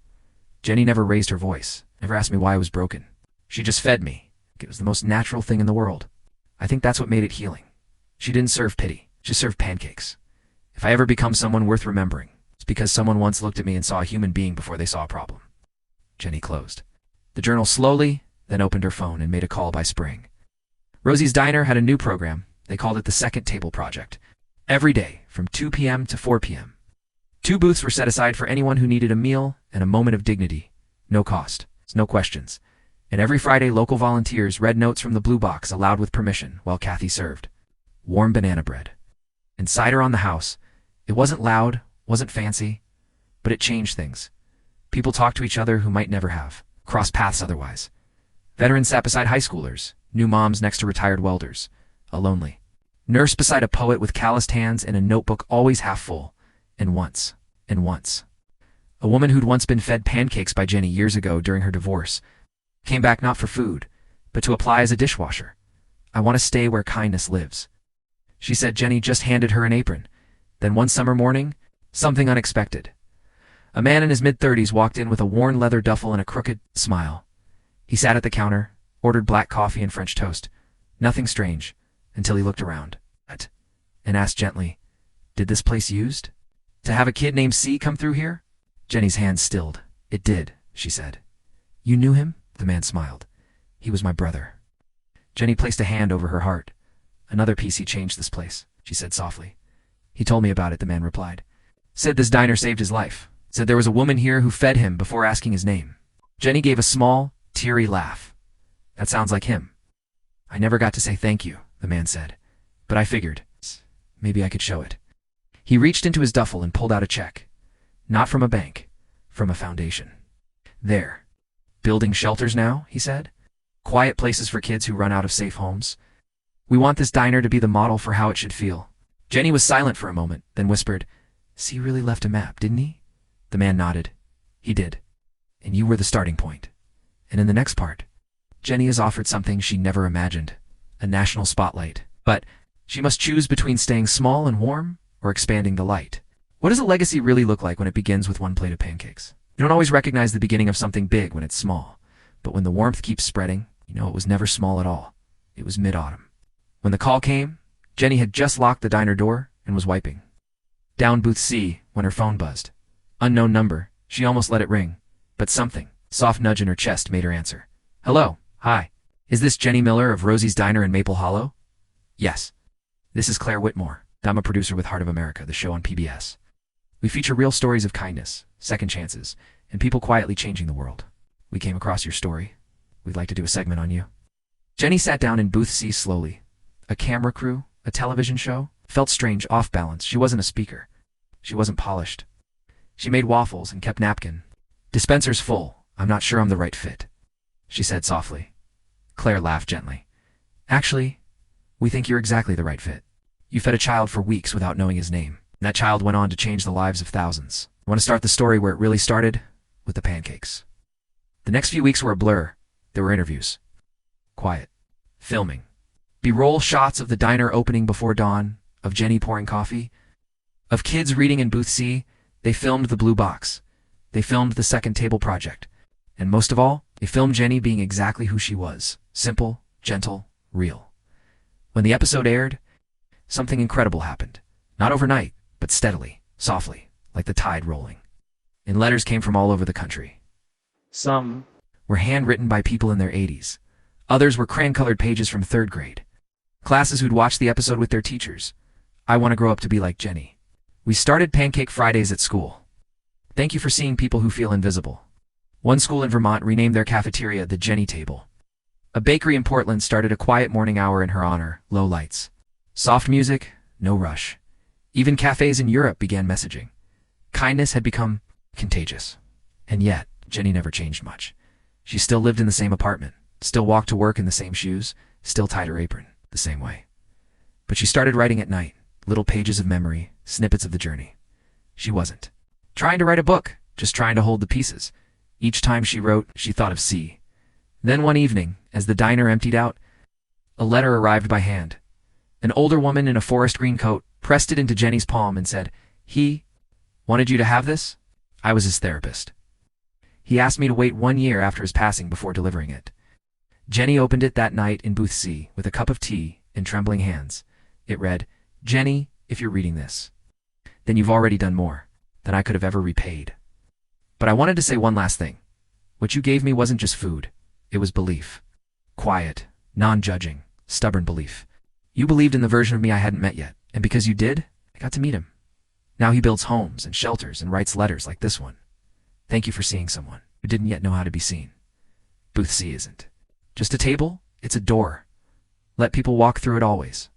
Jenny never raised her voice, never asked me why I was broken. She just fed me. It was the most natural thing in the world. I think that's what made it healing. She didn't serve pity, she served pancakes. If I ever become someone worth remembering, it's because someone once looked at me and saw a human being before they saw a problem. Jenny closed the journal slowly, then opened her phone and made a call by spring. Rosie's Diner had a new program. They called it the Second Table Project. Every day, from 2 p.m. to 4 p.m. 2 booths were set aside for anyone who needed a meal and a moment of dignity. No cost, no questions. And every Friday, local volunteers read notes from the blue box aloud with permission while Kathy served warm banana bread and cider on the house. It wasn't loud, wasn't fancy, but it changed things. People talked to each other who might never have crossed paths otherwise. Veterans sat beside high schoolers, new moms next to retired welders, a lonely nurse beside a poet with calloused hands and a notebook always half full. And once, a woman who'd once been fed pancakes by Jenny years ago during her divorce came back not for food, but to apply as a dishwasher. "I want to stay where kindness lives," she said. Jenny just handed her an apron. Then one summer morning, something unexpected. A man in his mid-30s walked in with a worn leather duffel and a crooked smile. He sat at the counter, ordered black coffee and French toast. Nothing strange, until he looked around and asked gently, "Did this place used to have a kid named C come through here?" Jenny's hands stilled. "It did," she said. "You knew him?" The man smiled. "He was my brother." Jenny placed a hand over her heart. "Another piece. He changed this place," she said softly. "He told me about it," the man replied. "Said this diner saved his life. Said there was a woman here who fed him before asking his name." Jenny gave a small, teary laugh. "That sounds like him." "I never got to say thank you," the man said. "But I figured maybe I could show it." He reached into his duffel and pulled out a check. Not from a bank, from a foundation. "There. Building shelters now," he said. "Quiet places for kids who run out of safe homes. We want this diner to be the model for how it should feel." Jenny was silent for a moment, then whispered, "C really left a map, didn't he?" The man nodded. "He did. And you were the starting point." And in the next part, Jenny has offered something she never imagined, a national spotlight. But She must choose between staying small and warm or expanding the light. What does a legacy really look like when it begins with one plate of pancakes? You don't always recognize the beginning of something big when it's small, but when the warmth keeps spreading, you know it was never small at all. It was mid-autumn. When the call came, Jenny had just locked the diner door and was wiping down booth C when her phone buzzed. Unknown number. She almost let it ring, but something, soft nudge in her chest, made her answer. Hello, hi. Is this Jenny Miller of Rosie's Diner in Maple Hollow? Yes. This is Claire Whitmore. I'm a producer with Heart of America, the show on PBS. We feature real stories of kindness, second chances, and people quietly changing the world. We came across your story. We'd like to do a segment on you. Jenny sat down in booth C slowly. A camera crew, a television show, felt strange, off balance. She wasn't a speaker. She wasn't polished. She made waffles and kept napkin. Dispenser's full. I'm not sure I'm the right fit, she said softly. Claire laughed gently. Actually, we think you're exactly the right fit. You fed a child for weeks without knowing his name. And that child went on to change the lives of thousands. I want to start the story where it really started, with the pancakes. The next few weeks were a blur. There were interviews. Quiet. Filming. B-roll shots of the diner opening before dawn, of Jenny pouring coffee, of kids reading in booth C. They filmed the blue box. They filmed the second table project. And most of all, they filmed Jenny being exactly who she was. Simple, gentle, real. When the episode aired, something incredible happened. Not overnight, but steadily, softly, like the tide rolling. And letters came from all over the country. Some were handwritten by people in their 80s. Others were crayon-colored pages from 3rd grade. Classes who'd watched the episode with their teachers. I want to grow up to be like Jenny. We started Pancake Fridays at school. Thank you for seeing people who feel invisible. One school in Vermont renamed their cafeteria the Jenny Table. A bakery in Portland started a quiet morning hour in her honor, low lights. Soft music, no rush. Even cafes in Europe began messaging. Kindness had become contagious. And yet, Jenny never changed much. She still lived in the same apartment, still walked to work in the same shoes, still tied her apron the same way. But she started writing at night, little pages of memory, snippets of the journey. She wasn't trying to write a book, just trying to hold the pieces. Each time she wrote, she thought of C. Then one evening, as the diner emptied out, a letter arrived by hand. An older woman in a forest green coat pressed it into Jenny's palm and said, "He wanted you to have this? I was his therapist. He asked me to wait 1 year after his passing before delivering it." Jenny opened it that night in booth C with a cup of tea in trembling hands. It read, "Jenny, if you're reading this, then you've already done more than I could have ever repaid. But I wanted to say one last thing. What you gave me wasn't just food. It was belief. Quiet, non-judging, stubborn belief. You believed in the version of me I hadn't met yet, and because you did, I got to meet him. Now he builds homes and shelters and writes letters like this one. Thank you for seeing someone who didn't yet know how to be seen. Booth C isn't just a table, it's a door. Let people walk through it always."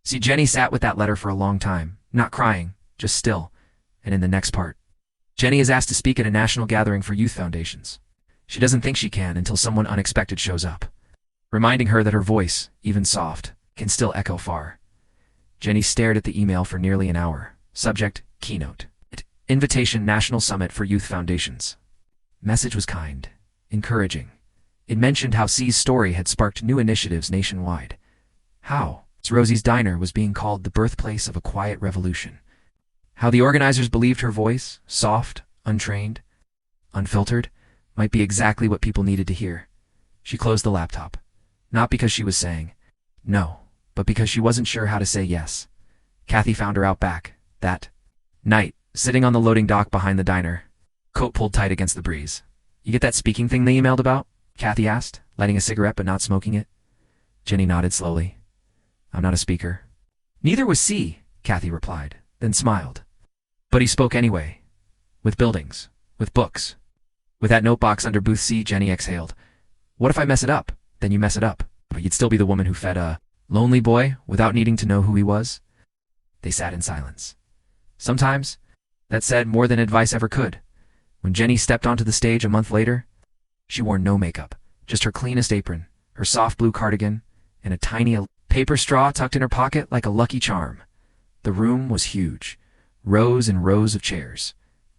See, Jenny sat with that letter for a long time, not crying, just still. And in the next part, Jenny is asked to speak at a national gathering for youth foundations. She doesn't think she can until someone unexpected shows up, reminding her that her voice, even soft, can still echo far. Jenny stared at the email for nearly an hour. Subject, keynote. Invitation, National Summit for Youth Foundations. Message was kind, encouraging. It mentioned how C's story had sparked new initiatives nationwide. How Rosie's Diner was being called the birthplace of a quiet revolution. How the organizers believed her voice, soft, untrained, unfiltered, might be exactly what people needed to hear. She closed the laptop. Not because she was saying no, but because she wasn't sure how to say yes. Kathy found her out back that night, sitting on the loading dock behind the diner, coat pulled tight against the breeze. "You get that speaking thing they emailed about?" Kathy asked, lighting a cigarette but not smoking it. Jenny nodded slowly. "I'm not a speaker." "Neither was C," Kathy replied, then smiled. "But he spoke anyway. With buildings, with books." With that notebox under booth C, Jenny exhaled. "What if I mess it up?" "Then you mess it up. But you'd still be the woman who fed a lonely boy without needing to know who he was." They sat in silence. Sometimes, that said more than advice ever could. When Jenny stepped onto the stage a month later, she wore no makeup, just her cleanest apron, her soft blue cardigan, and a tiny paper straw tucked in her pocket like a lucky charm. The room was huge. Rows and rows of chairs.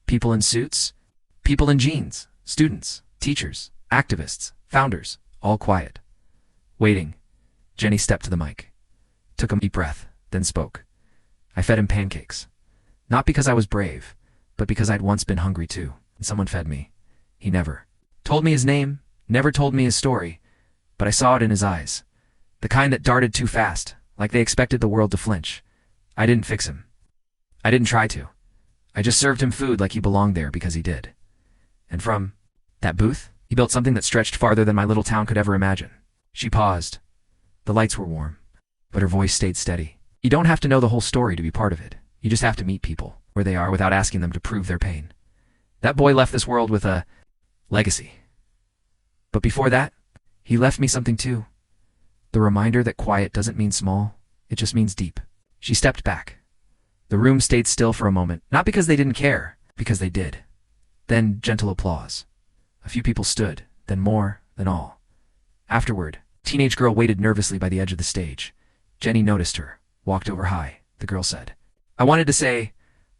People in suits, people in jeans, students, teachers, activists, founders, all quiet. Waiting. Jenny stepped to the mic. took a deep breath, then spoke. I fed him pancakes. Not because I was brave, but because I'd once been hungry too, and someone fed me. He never told me his name, never told me his story, but I saw it in his eyes. The kind that darted too fast, like they expected the world to flinch. I didn't fix him. I didn't try to. I just served him food like he belonged there because he did. And from that booth, he built something that stretched farther than my little town could ever imagine. She paused. The lights were warm, but her voice stayed steady. You don't have to know the whole story to be part of it. You just have to meet people where they are without asking them to prove their pain. That boy left this world with a legacy. But before that, he left me something too. The reminder that quiet doesn't mean small, it just means deep. She stepped back. The room stayed still for a moment, not because they didn't care, because they did. Then gentle applause. A few people stood, then more, then all. Afterward, a teenage girl waited nervously by the edge of the stage. Jenny noticed her, walked over high. The girl said, I wanted to say,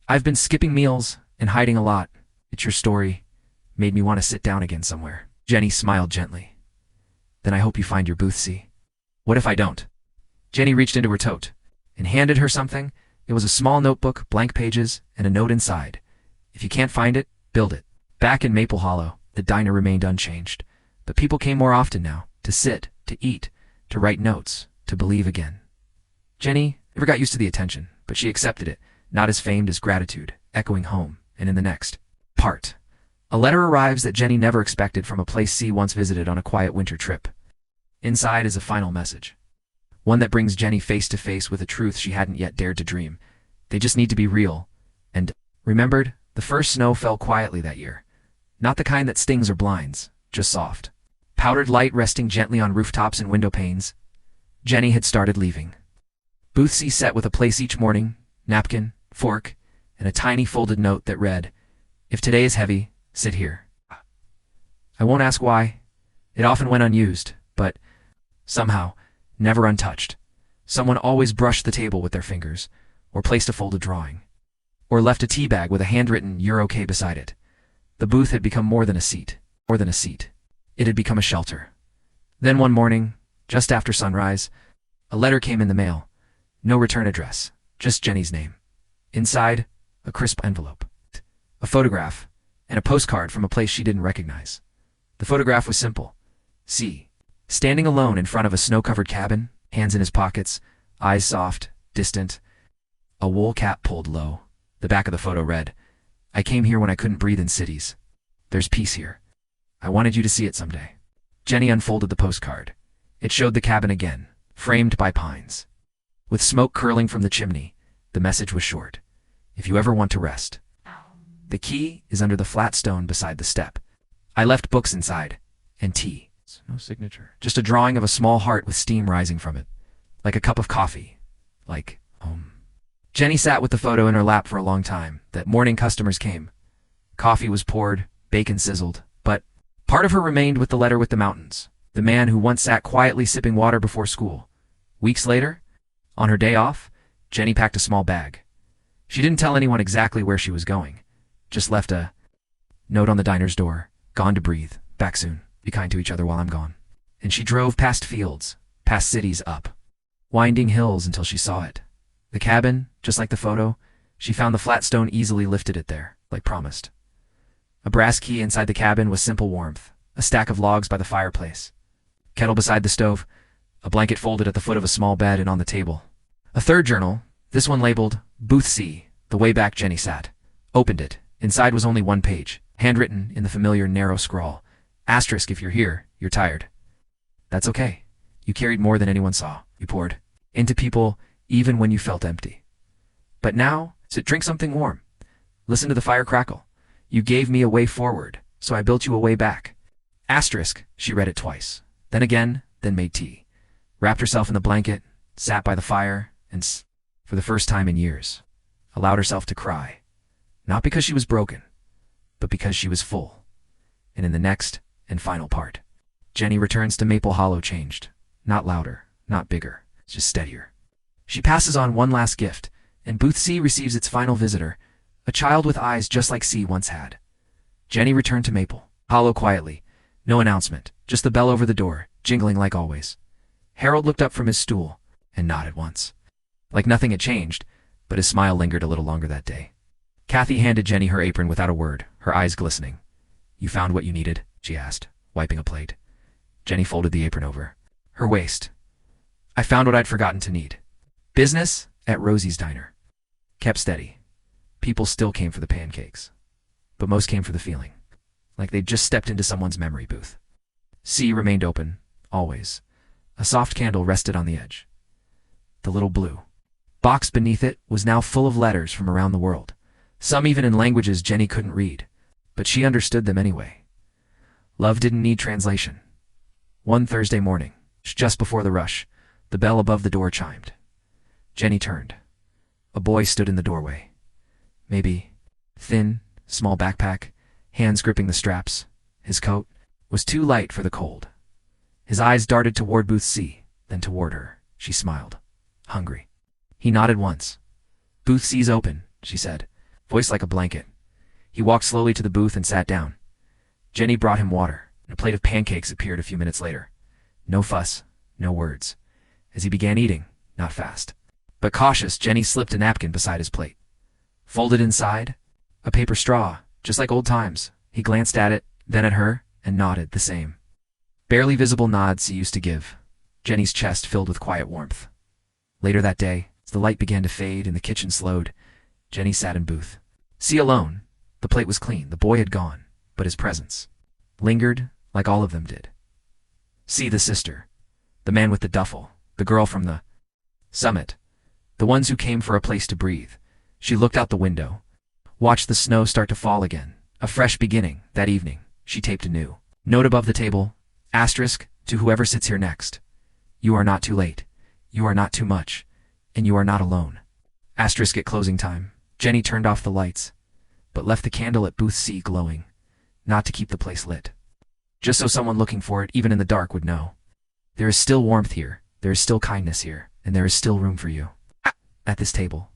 I've been skipping meals and hiding a lot. It's your story. Made me want to sit down again somewhere. Jenny smiled gently. Then I hope you find your booth, see? What if I don't? Jenny reached into her tote and handed her something. It was a small notebook, blank pages, and a note inside. If you can't find it, build it. Back in Maple Hollow, the diner remained unchanged, but people came more often now, to sit, to eat, to write notes, to believe again. Jenny never got used to the attention, but she accepted it, not as famed as gratitude, echoing home, and in the next part. A letter arrives that Jenny never expected from a place C once visited on a quiet winter trip. Inside is a final message. One that brings Jenny face to face with a truth she hadn't yet dared to dream. They just need to be real. And, remembered, the first snow fell quietly that year. Not the kind that stings or blinds, just soft. Powdered light resting gently on rooftops and window panes. Jenny had started leaving. Booth C set with a place each morning, napkin, fork, and a tiny folded note that read, If today is heavy, sit here. I won't ask why. It often went unused, but somehow, never untouched. Someone always brushed the table with their fingers, or placed a folded drawing, or left a tea bag with a handwritten "You're okay" beside it. The booth had become more than a seat, more than a seat. It had become a shelter. Then one morning, just after sunrise, a letter came in the mail. No return address, just Jenny's name. Inside, a crisp envelope, a photograph, and a postcard from a place she didn't recognize. The photograph was simple. C, standing alone in front of a snow-covered cabin, hands in his pockets, eyes soft, distant, a wool cap pulled low. The back of the photo read, I came here when I couldn't breathe in cities. There's peace here. I wanted you to see it someday. Jenny unfolded the postcard. It showed the cabin again, framed by pines. With smoke curling from the chimney, the message was short. If you ever want to rest. The key is under the flat stone beside the step. I left books inside, and tea. No signature. Just a drawing of a small heart with steam rising from it. Like a cup of coffee. Like home. Jenny sat with the photo in her lap for a long time. That morning customers came. Coffee was poured, bacon sizzled, but part of her remained with the letter with the mountains. The man who once sat quietly sipping water before school. Weeks later, on her day off, Jenny packed a small bag. She didn't tell anyone exactly where she was going. Just left a note on the diner's door. Gone to breathe. Back soon. Be kind to each other while I'm gone. And she drove past fields, past cities, up winding hills until she saw it. The cabin, just like the photo, she found the flat stone easily lifted it there, like promised. A brass key inside the cabin was simple warmth, a stack of logs by the fireplace, kettle beside the stove, a blanket folded at the foot of a small bed and on the table. A third journal, this one labeled Booth C, the way back Jenny sat. Opened it. Inside was only one page, handwritten in the familiar narrow scrawl. Asterisk, if you're here, you're tired. That's okay. You carried more than anyone saw. You poured into people even when you felt empty. But now, sit, drink something warm. Listen to the fire crackle. You gave me a way forward, so I built you a way back. Asterisk, she read it twice. Then again, then made tea. Wrapped herself in the blanket, sat by the fire, and, for the first time in years, allowed herself to cry. Not because she was broken, but because she was full. And in the next and final part, Jenny returns to Maple Hollow changed. Not louder, not bigger, just steadier. She passes on one last gift, and Booth C receives its final visitor, a child with eyes just like C once had. Jenny returned to Maple Hollow quietly. No announcement, just the bell over the door, jingling like always. Harold looked up from his stool. and nodded once. Like nothing had changed, but his smile lingered a little longer that day. Kathy handed Jenny her apron without a word, her eyes glistening. "You found what you needed?" she asked, wiping a plate. Jenny folded the apron over her waist. "I found what I'd forgotten to need. Business at Rosie's Diner kept steady. People still came for the pancakes, but most came for the feeling, like they'd just stepped into someone's memory booth. C remained open, always. A soft candle rested on the edge. The little blue box beneath it was now full of letters from around the world, some even in languages Jenny couldn't read, but she understood them anyway. Love didn't need translation. One Thursday morning, just before the rush, the bell above the door chimed. Jenny turned. A boy stood in the doorway. Maybe thin, small backpack, hands gripping the straps. His coat was too light for the cold. His eyes darted toward booth C, then toward her. She smiled. Hungry. He nodded once. "Booth C's open," she said, voice like a blanket. He walked slowly to the booth and sat down. Jenny brought him water, and a plate of pancakes appeared a few minutes later. No fuss, no words. As he began eating, not fast, but cautious, Jenny slipped a napkin beside his plate. Folded inside, a paper straw, just like old times. He glanced at it, then at her, and nodded the same. Barely visible nods he used to give. Jenny's chest filled with quiet warmth. Later that day, as the light began to fade and the kitchen slowed, Jenny sat in booth C alone. The plate was clean, the boy had gone, but his presence lingered like all of them did. C, the sister, the man with the duffel, the girl from the summit, the ones who came for a place to breathe. She looked out the window, watched the snow start to fall again. A fresh beginning. That evening, she taped a new note above the table. Asterisk, to whoever sits here next. You are not too late. You are not too much. And you are not alone. Asterisk at closing time. Jenny turned off the lights, but left the candle at booth C glowing, not to keep the place lit, just so someone looking for it, even in the dark, would know. There is still warmth here, there is still kindness here, and there is still room for you. At this table.